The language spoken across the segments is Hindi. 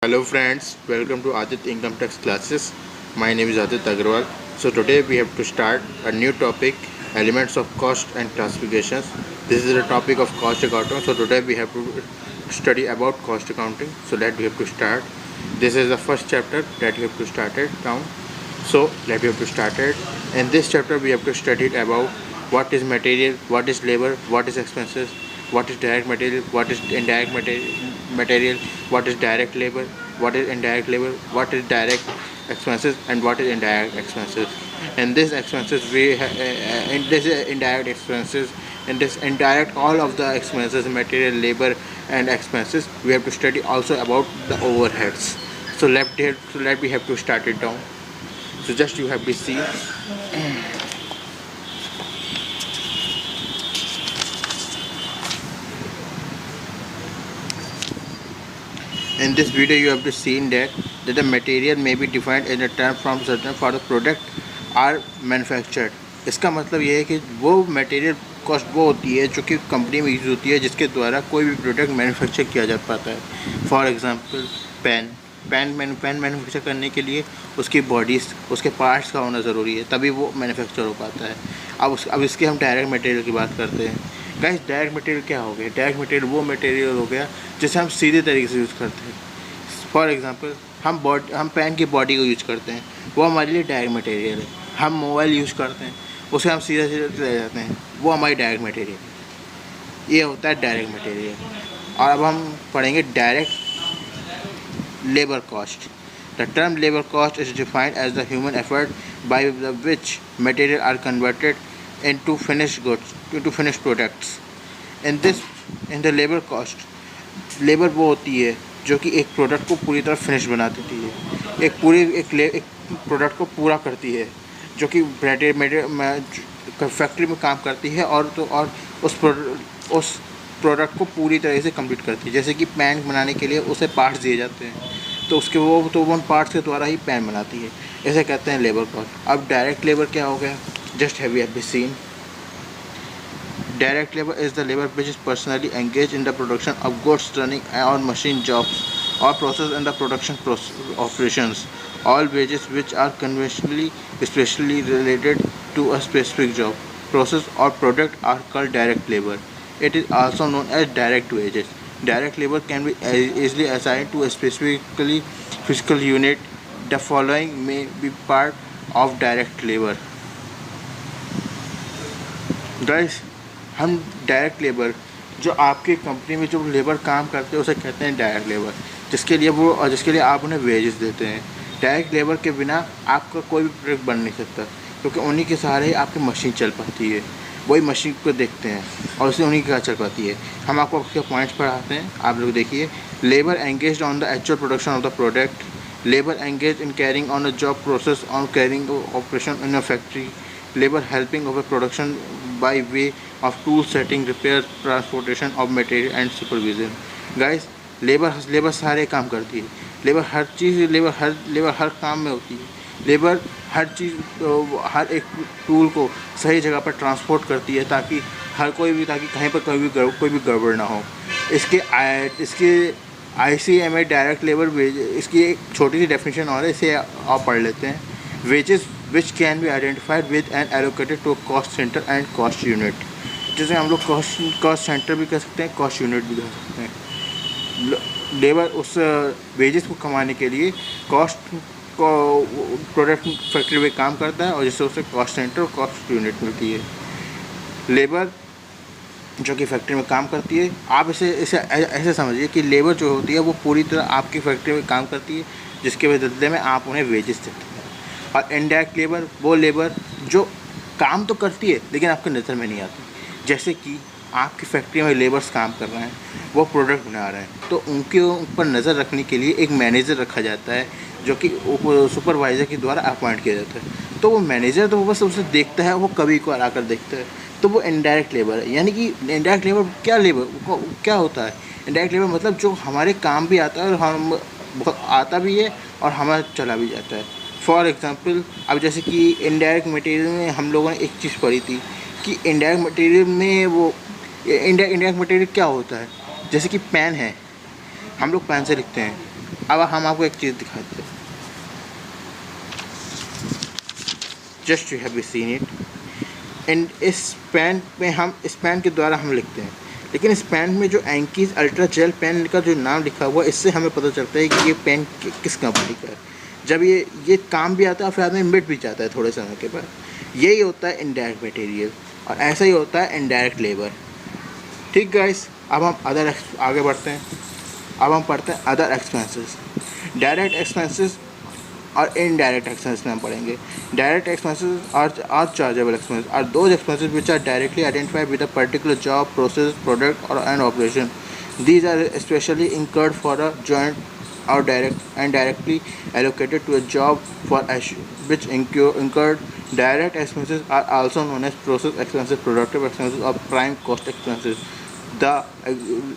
Hello friends, welcome to Adit Income Tax classes. My name is Adit Agrawal. So today we have to start a new topic, elements of cost and classifications. This is the topic of cost accounting. So today we have to study about cost accounting. So that we have to start. This is the first chapter that we have to start it down. So let we have to start it. In this chapter we have to study about what is material, what is labor, what is expenses, what is direct material, what is indirect material, what is direct labor, what is indirect labor, what is direct expenses, and what is indirect expenses. In this expenses in this indirect expenses, in this indirect all of the expenses, material, labor, and expenses, we have to study also about the overheads. So let we have to start it down. So just you have to see. In this video you have to seen that the material may be defined in a term from certain for the product are manufactured. इसका मतलब ये है कि वो मटेरियल कॉस्ट वो होती है जो कि कंपनी में यूज़ होती है जिसके द्वारा कोई भी प्रोडक्ट मैन्युफैक्चर किया जा पाता है. फॉर एग्जांपल पेन मैन्युफैक्चर करने के लिए उसकी बॉडीज़, उसके पार्ट्स का होना ज़रूरी है, तभी वो मैन्युफैक्चर हो पाता है. अब इसके हम डायरेक्ट मटेरियल की बात करते हैं. गाइस, डायरेक्ट मटेरियल क्या हो गया? डायरेक्ट मटेरियल वो मटेरियल हो गया जिसे हम सीधे तरीके से यूज़ करते हैं. फॉर एग्ज़ाम्पल हम पेन की बॉडी को यूज़ करते हैं, वो हमारे लिए डायरेक्ट मटेरियल है. हम मोबाइल यूज़ करते हैं, उसे हम सीधे सीधे ले जाते हैं, वो हमारी डायरेक्ट मटेरियल है. ये होता है डायरेक्ट मटेरियल. और अब हम पढ़ेंगे direct labor cost. The term labor cost is defined as the human effort by which material are converted into finished goods, into finished products. In the labor cost, labor वो होती है जो कि एक प्रोडक्ट को पूरी तरह फिनिश बना देती है, एक प्रोडक्ट को पूरा करती है, जो कि फैक्ट्री में काम करती है और उस प्रोडक्ट को पूरी तरह से कंप्लीट करती है. जैसे कि पेन बनाने के लिए उसे पार्ट्स दिए जाते हैं, तो उन पार्ट्स के द्वारा ही पेन बनाती है. इसे कहते हैं लेबर कॉस्ट. अब डायरेक्ट लेबर क्या हो गया? Just have you seen. Direct labour is the labour which is personally engage in the production of goods running और मशीन जॉब्स और process in the production operations. All wages which are conventionally specially related to a specific job, process और product are called direct labour. It is also known as direct wages. Direct labor can be easily assigned to a specifically physical unit. The following may be part of direct labor. Guys, हम डायरेक्ट लेबर जो आपकी कंपनी में जो लेबर काम करते हैं उसे कहते हैं डायरेक्ट लेबर, जिसके लिए आप उन्हें वेजेस देते हैं. डायरेक्ट लेबर के बिना आपका कोई भी प्रोडक्ट बन नहीं सकता, क्योंकि उन्हीं के सहारे ही आपकी मशीन चल पाती है. वही मशीन को देखते हैं और उससे उन्हीं की क्या चल पाती है. हम आपको उसके पॉइंट्स पढ़ाते हैं, आप लोग देखिए. Labour engage on the actual production of the product, labour engage in carrying on a job process on carrying operation in a factory, labour helping of a production by way of tool setting, repair, transportation of material and supervision. Guys, labour सारे काम करती है. लेबर हर काम में होती है. लेबर हर हर एक टूल को सही जगह पर ट्रांसपोर्ट करती है ताकि कहीं पर कोई भी गड़बड़ ना हो. इसके ICMA डायरेक्ट लेबर वेज, इसकी एक छोटी सी डेफिनेशन और है, इसे आप पढ़ लेते हैं. Wages which can be identified with and allocated to cost centre and cost unit. जैसे हम लोग कॉस्ट सेंटर भी कह सकते हैं, कॉस्ट यूनिट भी कह सकते हैं. लेबर उस वेजेस को कमाने के लिए कॉस्ट को प्रोडक्ट फैक्ट्री में काम करता है और जिससे उसे कॉस्ट सेंटर और कॉस्ट यूनिट मिलती है. लेबर जो कि फैक्ट्री में काम करती है, आप इसे ऐसे समझिए कि लेबर जो होती है वो पूरी तरह आपकी फैक्ट्री में काम करती है, जिसके बदले में आप उन्हें वेजेस देते हैं. और इनडायरेक्ट लेबर वो लेबर जो काम तो करती है लेकिन आपके नज़र में नहीं आती. जैसे कि आपकी फैक्ट्री में लेबर्स काम कर रहे हैं, वो प्रोडक्ट बना रहे हैं, तो उनके ऊपर नज़र रखने के लिए एक मैनेजर रखा जाता है जो कि सुपरवाइज़र के द्वारा अपॉइंट किया जाता है. तो वो मैनेजर तो वो बस उसे देखता है, वो कभी को आकर देखता है. तो वो इनडायरेक्ट लेबर है. यानी कि इनडायरेक्ट लेबर क्या होता है? इनडायरेक्ट लेबर मतलब जो हमारे काम भी आता है और हम आता भी है और हमारा चला भी जाता है. फॉर एग्ज़ाम्पल, अब जैसे कि इनडायरेक्ट मटेरियल में हम लोगों ने एक चीज़ पढ़ी थी कि इनडायरेक्ट मटेरियल में वो इनडायरेक्ट मटेरियल क्या होता है. जैसे कि पेन है, हम लोग पेन से लिखते हैं, अब हम आपको एक चीज़ दिखाते हैं, just you have seen it. And इस पेन में हम इस पेन के द्वारा हम लिखते हैं, लेकिन इस पेन में जो एंकीज अल्ट्रा जेल पेन का जो नाम लिखा हुआ है, इससे हमें पता चलता है कि ये पेन किस कंपनी का है। जब ये काम भी आता है और फिर आदमी मिट भी जाता है थोड़े समय के बाद। यही होता है इनडायरेक्ट मटेरियल, और ऐसा ही होता है इनडायरेक्ट लेबर। ठीक गाइस, अब हम आगे बढ़ते हैं। अब हम पढ़ते हैं अदर एक्सपेंसेस। डायरेक्ट एक्सपेंसेस और इनडायरेक्ट एक्सपेंसेस में हम पढ़ेंगे। Direct expenses are chargeable expenses are those expenses which are directly identified with a particular job, process, product और and operation. These are especially incurred for a joint or direct and directly allocated to a job for which incurred direct expenses are also known as process expenses, productive expenses, or prime cost expenses. The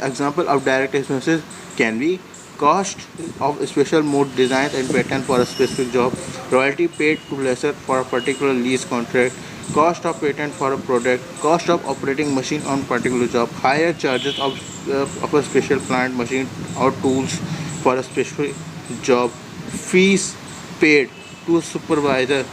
example of direct expenses can be cost of special mode design and patent for a specific job, royalty paid to lessor for a particular lease contract, cost of patent for a product, cost of operating machine on particular job, higher charges of a special plant, machine or tools for a specific job, fees paid to a supervisor,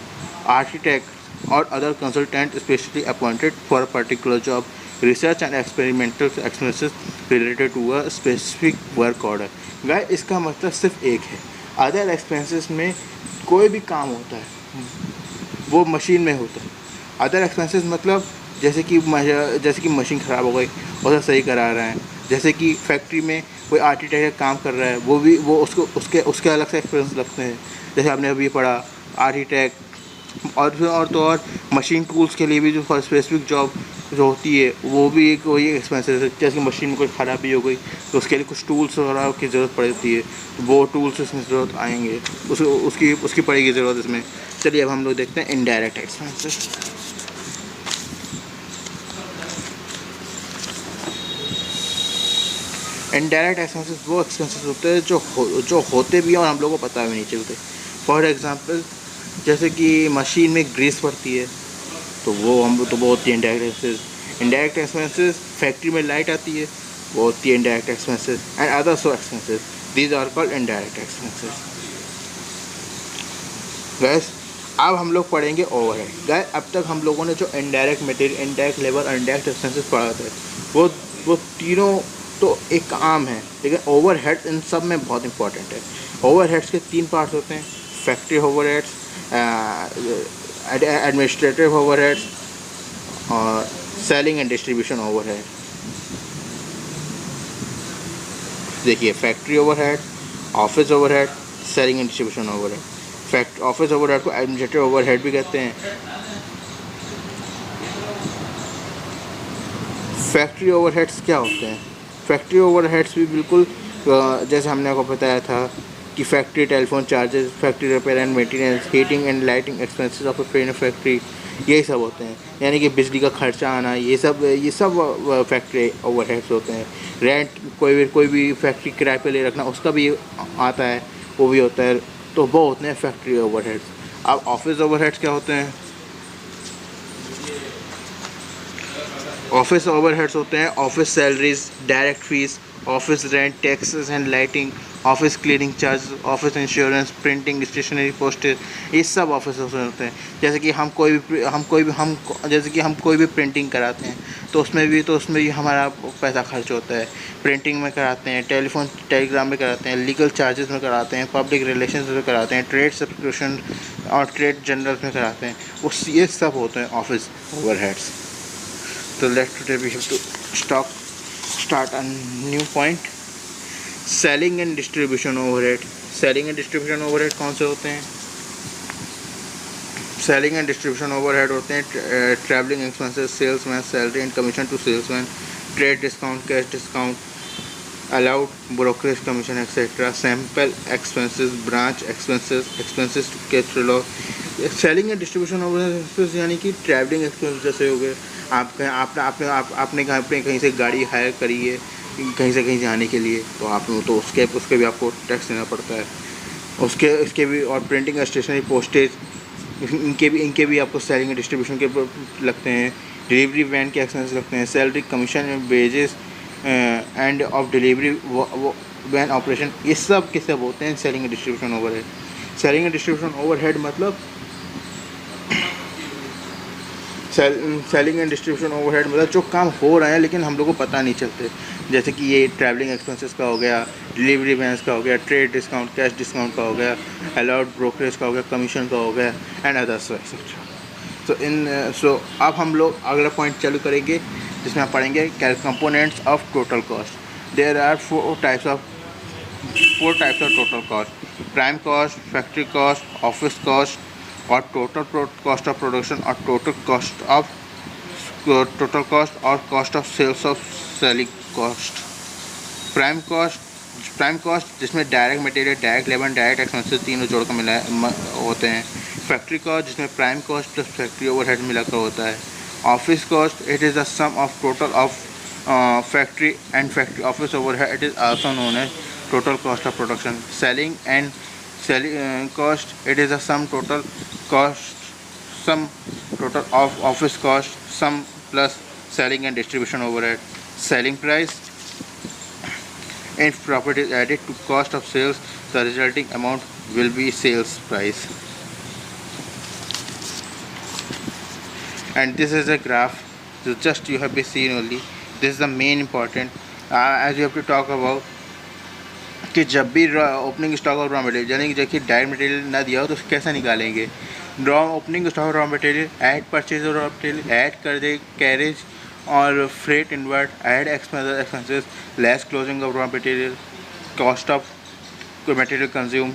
architect or other consultant specially appointed for a particular job, research and experimental expenses related to a specific work order. Guys, इसका मतलब सिर्फ एक है, अदर एक्सपेंसेस में कोई भी काम होता है वो मशीन में होता है। अदर एक्सपेंसेस मतलब जैसे कि मशीन ख़राब हो गई, उसे सही करा रहे हैं, जैसे कि फैक्ट्री में कोई आर्किटेक्ट काम कर रहा है, वो उसके अलग से एक्सपेंस लगते हैं। जैसे आपने अभी पढ़ा आर्किटेक्ट, और मशीन टूल्स के लिए भी जो फॉर स्पेसिफिक जॉब जो होती है वो भी एक वही एक्सपेंसेस है। जैसे कि मशीन में कोई ख़राबी हो गई तो उसके लिए कुछ टूल्स वगैरह की ज़रूरत पड़ती है, तो वो टूल्स इसमें ज़रूरत आएंगे, उसकी पड़ेगी ज़रूरत इसमें। चलिए अब हम लोग देखते हैं इनडायरेक्ट एक्सपेंसेस। इनडायरेक्ट एक्सपेंसेस वो एक्सपेंसेस होते हैं जो होते भी हैं और हम लोगों को पता भी नहीं चलते। फॉर एग्ज़ाम्पल, जैसे कि मशीन में ग्रीस पड़ती है तो वो होती है indirect expenses. Indirect expenses, factory में लाइट आती है वो होती है indirect expenses. And other so expenses, these are called indirect expenses. Gas, अब हम लोग पढ़ेंगे ओवरहेड। गैस, अब तक हम लोगों ने जो इनडायरेक्ट मटेरियल, इनडायरेक्ट लेबर और इनडायरेक्ट एक्सपेंसेस पढ़ा था वो तीनों तो एक आम है, लेकिन ओवरहेड इन सब में बहुत इंपॉर्टेंट है। ओवरहेड्स के 3 पार्ट्स होते हैं, फैक्ट्री ओवरहेड्स, एडमिनिस्ट्रेटिव ओवरहेड्स और सेलिंग एंड डिस्ट्रीब्यूशन ओवरहेड। देखिए, factory overhead, office overhead, selling and distribution overhead. Office overhead को एडमिनिस्ट्रेटिव ओवरहेड भी कहते हैं। फैक्ट्री ओवरहेड्स क्या होते हैं? फैक्ट्री ओवरहेड्स भी बिल्कुल जैसे हमने आपको बताया था कि factory telephone charges, factory repair and maintenance, heating and lighting expenses of A factory, यही सब होते हैं। यानी कि बिजली का खर्चा आना, ये सब फैक्ट्री ओवरहेड्स होते हैं। रेंट, कोई भी फैक्ट्री किराए पे ले रखना, उसका भी आता है, वो भी होता है। तो वो होते हैं फैक्ट्री ओवरहेड्स। अब ऑफिस ओवरहेड्स क्या होते हैं? ऑफिस ओवरहेड्स होते हैं office salaries, direct fees, office rent, taxes and lighting, office cleaning charge, office insurance, printing, stationery, postage, ये सब ऑफिस होते हैं। जैसे कि हम कोई भी प्रिंटिंग कराते हैं तो उसमें भी हमारा पैसा खर्च होता है। प्रिंटिंग में कराते हैं, टेलीग्राम में कराते हैं, लीगल चार्जेस में कराते हैं, पब्लिक रिलेशंस में कराते हैं, ट्रेड सब्सक्रिप्शन और ट्रेड जनरल्स में कराते हैं। ये सब होते हैं office overheads. So today we have to start a new point. Selling and distribution overhead. Selling and distribution overhead कौन से होते हैं? सेलिंग एंड डिस्ट्रीब्यूशन ओवरहेड होते हैं travelling expenses, salesman salary and commission to salesman, trade discount, cash discount, allowed brokerage commission etcetera, sample expenses, branch expenses to catalogue. Selling and distribution overhead यानी कि ट्रैवलिंग एक्सपेंस जैसे हो गए, आपने कहीं से गाड़ी हायर करी है कहीं से कहीं जाने के लिए, तो उसके भी आपको टैक्स देना पड़ता है। उसके भी, और प्रिंटिंग, स्टेशनरी, पोस्टेज, इनके भी आपको सेलिंग एंड डिस्ट्रीब्यूशन के लगते हैं। डिलीवरी वैन के एक्सपेंस लगते हैं। Salary, commission, wages and of delivery van operation, ये सब के सब होते हैं selling and distribution overhead. Selling and distribution overhead मतलब सेलिंग एंड डिस्ट्रीब्यूशन ओवरहेड मतलब जो काम हो रहे हैं लेकिन हम लोग को पता नहीं चलते, जैसे कि ये ट्रैवलिंग एक्सपेंसेस का हो गया, डिलीवरी वैंस का हो गया, ट्रेड डिस्काउंट, कैश डिस्काउंट का हो गया, अलाउड ब्रोकरेज का हो गया, कमीशन का हो गया एंड अदर्स एक्सेट्रा। सो अब हम लोग अगला पॉइंट चालू करेंगे जिसमें हम पढ़ेंगे components of total cost. There are four types of total cost: prime cost, factory cost, office cost और टोटल कॉस्ट ऑफ प्रोडक्शन और टोटल कॉस्ट और cost of sales of selling cost. Prime cost जिसमें direct material, direct labour, direct expenses तीनों जोड़ कर मिला होते हैं। फैक्ट्री कॉस्ट जिसमें prime cost plus factory overhead मिलाकर होता है। Office cost it is the sum of total of factory and factory office overhead, it is also known as total cost of production. Selling cost, it is the sum total of office cost, sum plus selling and distribution overhead. Selling price, if profit is added to cost of sales, the resulting amount will be sales price. And this is a graph, so just you have been seen only. This is the main important, as you have to talk about कि जब भी ओपनिंग स्टॉक और रॉ मटेरियल, यानी कि देखिए डायरेक्ट मटेरियल ना दिया हो तो कैसे निकालेंगे। Opening stock raw material, add purchase raw material, add कर दे कैरेज और freight inward, add expenses, less closing of raw material, cost of material consume.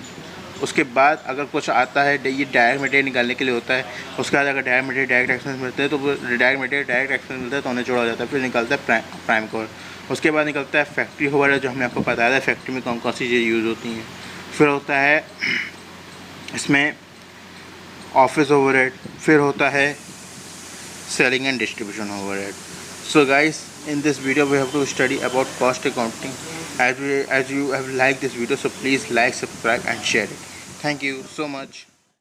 उसके बाद अगर कुछ आता है, ये डायरेक्ट मटेरियल निकालने के लिए होता है। उसके बाद अगर डायरेक्ट मटेरियल डायरेक्ट एक्सपेंस मिलते हैं तो डायरेक्ट मटेरियल डायरेक्ट एक्सपेंस मिलता है तो उन्हें जोड़ा जाता है। फिर निकलता है प्राइम कॉस्ट। उसके बाद निकलता है फैक्ट्री ओवरहेड, जो हमने आपको बताया था फैक्ट्री में कौन कौन सी चीज़ें यूज़ होती हैं। फिर होता है इसमें ऑफिस ओवरहेड, फिर होता है selling and distribution overhead. So guys, in this video we have to study about cost accounting. As you have liked this video, so please like, subscribe and share it. Thank you so much.